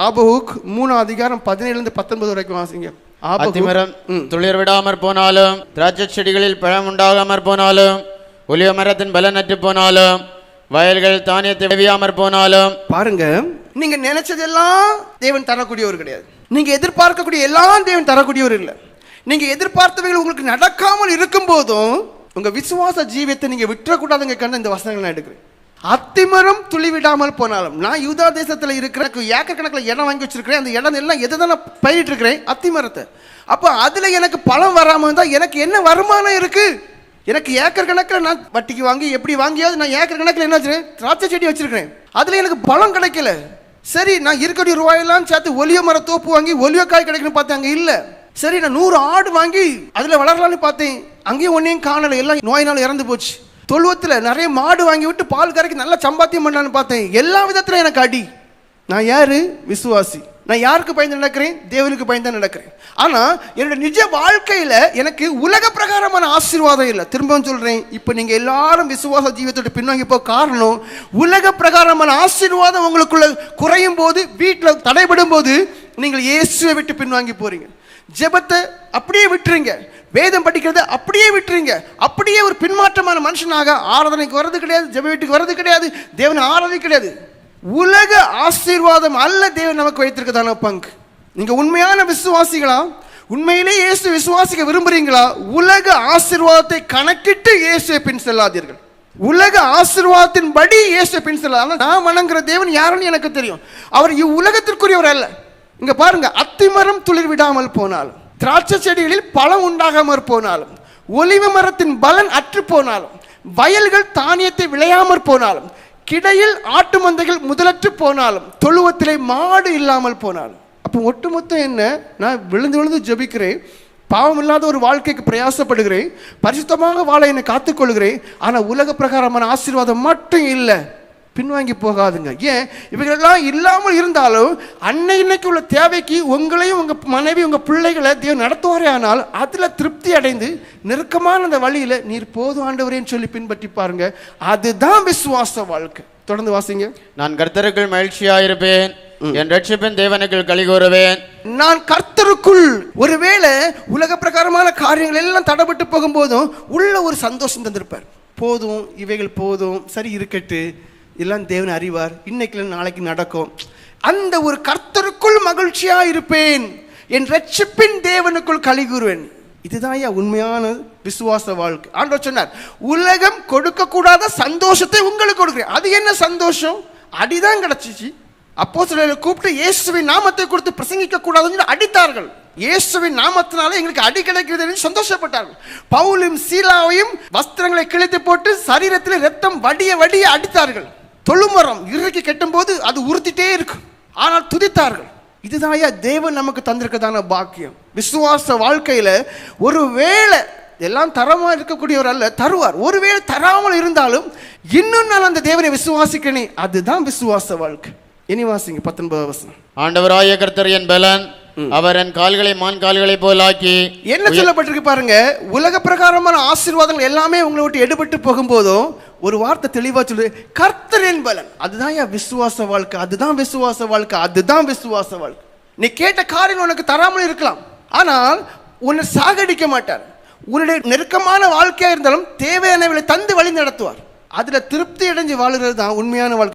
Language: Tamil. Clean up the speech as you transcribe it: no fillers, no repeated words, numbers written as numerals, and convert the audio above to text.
ஆபகுக் 3:17-19 வரைக்கும் வாசிங்க. அத்திமரம் துளிர் விடாமற் போனாலும், திராட்சை செடிகளில் பழம் உண்டாகாமற் போனாலும், ஒலிவ மரத்தின் பலனற்று போனாலும், வயல்கள் தானியத்தை விளையாமற் போனாலும். பாருங்க, நீங்க நினைச்சதெல்லாம் தேவன் தரக்கூடியவர் கிடையாது. நீங்க எதிர்பார்க்கக்கூடிய எல்லாம் தேவன் தரக்கூடியவர் இல்லை. நீங்க எதிர்பார்த்தவைகள் உங்களுக்கு நடக்காமல் இருக்கும் போதும் உங்க விசுவாச ஜீவியத்தை நீங்க விட்டுறக்கூடாதுங்க. கண்ட இந்த வசனங்கள் நான் எடுக்கிறேன். அத்திமரம் துளி விடாமல் போனாலும், நான் யூதா தேசத்துல இருக்கிற ஏக்கர் கணக்கில் இடம் வாங்கி வச்சிருக்கிறேன். அந்த இடம் எல்லாம் எதை தான் பயிரிட்டு இருக்கிறேன்? அத்திமரத்தை. அப்ப அதுல எனக்கு பழம் வராம இருந்தா எனக்கு என்ன வருமானம் இருக்கு? எனக்கு ஏக்கர் கணக்கில் நான் வட்டிக்கு வாங்கி எப்படி வாங்கியாவது நான் ஏக்கர் கணக்கில் என்ன வச்சிருக்கேன்? திராட்சை செடி வச்சிருக்கிறேன். அதுல எனக்கு பழம் கிடைக்கல. சரி, நான் இருக்கக்கூடிய ரூபாயெல்லாம் சேர்த்து ஒலிய மர தோப்பு வாங்கி ஒலிய காய் கிடைக்கணும்னு பார்த்தேன், அங்க இல்ல. சரி, நான் 100 ஆடு வாங்கி அதுல வளரலான்னு பார்த்தேன், அங்கேயும் ஒன்னையும் காணல, எல்லாம் நோயினால இறந்து போச்சு. தொழுவத்துல நிறைய மாடு வாங்கி விட்டு பால் கரைக்கு நல்லா சம்பாத்தியம் பண்ணலான்னு பார்த்தேன், எல்லா விதத்துல எனக்கு அடி. நான் யாரு? விசுவாசி. நான் யாருக்கு பயந்து நடக்கிறேன்? தேவனுக்கு பயந்து நடக்கிறேன். ஆனா என்னோட நிஜ வாழ்க்கையில எனக்கு உலக பிரகாரமான ஆசீர்வாதம் இல்லை. திரும்பவும் சொல்றேன், இப்ப நீங்க எல்லாரும் விசுவாச ஜீவியத்தோட பின்வாங்கி போக காரணம் உலக பிரகாரமான ஆசீர்வாதம் உங்களுக்குள்ள குறையும் போது, வீட்டில் தடைபடும் போது நீங்கள் இயேசுவை விட்டு பின்வாங்கி போறீங்க. ஜெபத்தை அப்படியே விட்டுறீங்க, வேதம் படிக்கிறத அப்படியே விட்டுறீங்க. அப்படியே ஒரு பின்மாற்றமான மனுஷனாக ஆராதனைக்கு வர்றது கிடையாது, ஜெப வீட்டுக்கு வர்றது கிடையாது, தேவனை ஆராதனை கிடையாது. உலக ஆசீர்வாதம் அல்ல தேவன் நமக்கு வைத்திருக்கதான பங்கு. நீங்க உண்மையான விசுவாசிகளா? உண்மையிலே இயேசு விசுவாசிக்க விரும்புறீங்களா? உலக ஆசீர்வாதத்தை கணக்கிட்டு இயேசுவை பின் செல்லாதீர்கள். உலக ஆசீர்வாதத்தின் படி இயேசுவை பின் செல்லாத. நான் வணங்குற தேவன் யாருன்னு எனக்கு தெரியும். அவர் இவ்வுலகத்திற்குரியவர் அல்ல. இங்க பாருங்க, அத்திமரம் துளிர் விடாமல் போனாலும், திராட்சை செடிகளில் பழம் உண்டாகாமற் போனாலும், ஒலிவ மரத்தின் பலன் அற்று போனாலும், வயல்கள் தானியத்தை விளையாமற் போனாலும், கிடையில் ஆட்டு மந்தைகள் முதலற்று போனாலும், தொழுவத்திலே மாடு இல்லாமல் போனாலும். அப்போ ஒட்டுமொத்தம் என்ன? நான் விழுந்து விழுந்து ஜெபிக்கிறேன், பாவம் இல்லாத ஒரு வாழ்க்கைக்கு பிரயாசப்படுகிறேன், பரிசுத்தமாக வாழ என்னை காத்துக்கொள்கிறேன். ஆனால் உலக பிரகாரமான ஆசீர்வாதம் மட்டும் இல்லை. பின்வாங்கி போகாதுங்க. ஏன்? இவைகளெல்லாம் இல்லாமல் இருந்தாலும் அன்னைக்கு உள்ள தேவைக்கு உங்களையும் உங்க மனைவி உங்க பிள்ளைகளை தேவன் நடத்துவாரே. ஆனால் அதுல திருப்தி அடைந்து நெருக்கமான அந்த வழியில நீர் போதும் ஆண்டவரேன்னு சொல்லி பின்பற்றி பாருங்க. அதுதான் விசுவாச வாழ்க்கை. தொடர்ந்து வாசிங்க. நான் கர்த்தருக்குள் மகிழ்ச்சியாயிருப்பேன், என் ரட்சிப்பின் தேவனுக்குள் களி கூறுவேன். நான் கர்த்தருக்குள். ஒருவேளை உலக பிரகாரமான காரியங்கள் எல்லாம் தடைபட்டு போகும்போதும் உள்ள ஒரு சந்தோஷம் தந்திருப்பார். போதும், இவைகள் போதும், சரி இருக்கட்டு, எல்லாம் தேவன் அறிவார், இன்னைக்கு நாளைக்கு நடக்கும். அந்த ஒரு கர்த்தருக்குள் மகிழ்ச்சியா இருப்பேன், என் ரட்சிப்பின் தேவனுக்குள் களி கூறுவேன். இதுதான் உண்மையான விசுவாச வாழ்க்கை. ஆண்டவர் சொன்னார், உலகம் கொடுக்க கூடாத சந்தோஷத்தை உங்களுக்கு கொடுக்கிறேன். அது என்ன சந்தோஷம்? அடிதான் கிடைச்சிச்சு. அப்போஸ்தலர்களை கூப்பிட்டு இயேசுவின் நாமத்தை கொடுத்து பிரசங்கிக்க கூடாதுன்னு அடித்தார்கள். இயேசுவின் நாமத்தினால எங்களுக்கு அடி கிடைக்கிறது சந்தோஷப்பட்டார்கள். பவுலும் சீலாவையும் வஸ்திரங்களை கிழித்து போட்டு சரீரத்தில் ரத்தம் வடிய வடிய அடித்தார்கள். தொழுமரம் இறுக்கி கெட்டும் போது அது உறுத்திட்டே இருக்கும், ஆனால் துதித்தார்கள். இதுதான் தேவன் நமக்கு தந்திருக்கதான பாக்கியம். விசுவாச வாழ்க்கையில ஒருவேளை எல்லாம் தரமா இருக்கக்கூடியவர் அல்ல, தருவார். ஒருவேளை தராமல் இருந்தாலும் இன்னும் நான் அந்த தேவனை விசுவாசிக்கிறேனே, அதுதான் விசுவாச வாழ்க்கை. இனி வாசிங்க 19 வசனம். ஆண்டவராகிய கர்த்தர் என் பலன், அவர் என் கால்களை மான் கால்களை போலாக்கி. என்ன சொல்லப்பட்டிருக்கு பாருங்க, உலக பிரகாரமான ஆசீர்வாதங்கள் எல்லாமே உங்களை விட்டு எடுபட்டு போகும்போதும் ஒரு வார்த்தை தெளிவா சொல்லு, கர்த்தர் என் பலன். அதுதான் விசுவாச வாழ்க்கை, அதுதான் விசுவாச வாழ்க்கை, அதுதான் விசுவாச வாழ்க்கை. நீ கேட்ட காரியம் உனக்கு தராமல் இருக்கலாம், ஆனால் உன்னை சாகடிக்க மாட்டார். உன்னுடைய நெருக்கமான வாழ்க்கையா இருந்தாலும் தேவையானவர்களை தந்து வழி நடத்துவார். அதுல திருப்தி அடைஞ்சு வாழுறது தான் உண்மையான வாழ்க்கை.